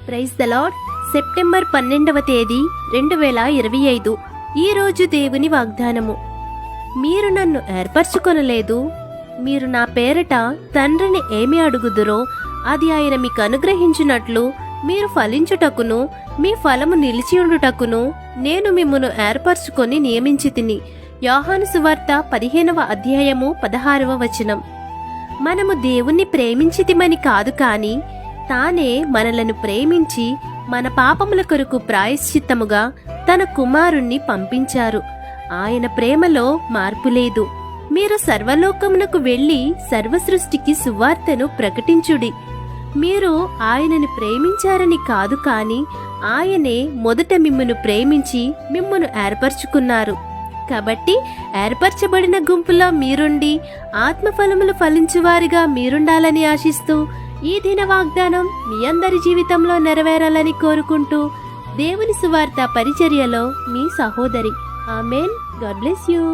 Praise the Lord. September 12వ తేదీ 2025. ఈరోజు దేవుని వాగ్దానము. మీరు నన్ను ఏర్పరచుకొనలేదు, మీరు నా పేరట తండ్రిని ఏమి అడుగుదురో అది ఆయన మీకు అనుగ్రహించినట్లు మీరు ఫలించుటకును మీ ఫలము నిలిచియుండుటకును నేను మిమ్మును ఏర్పరచుకొని నియమించితిని. యోహాను సువార్త 15వ అధ్యాయము 16వ వచనం. మనము దేవుణ్ణి ప్రేమించితిమని కాదు కాని తానే మనలను ప్రేమించి మన పాపముల కొరకు ప్రాయశ్చిత్తముగా తన కుమారుణ్ణి పంపించారు. ఆయన ప్రేమలో మార్పు లేదు. మీరు సర్వలోకమునకు వెళ్లి సర్వసృష్టికి సువార్తను ప్రకటించుడి. మీరు ఆయనని ప్రేమించారని కాదు కాని ఆయనే మొదట మిమ్మును ప్రేమించి మిమ్మును ఏర్పరచుకున్నారు. కాబట్టి ఏర్పరచబడిన గుంపులో మీరుండి ఆత్మఫలములు ఫలించువారిగా మీరుండాలని ఆశిస్తూ ఈ దిన వాగ్దానం మీ అందరి జీవితంలో నెరవేరాలని కోరుకుంటూ దేవుని సువార్త పరిచర్యలో మీ సహోదరి. ఆమెన్. God bless you.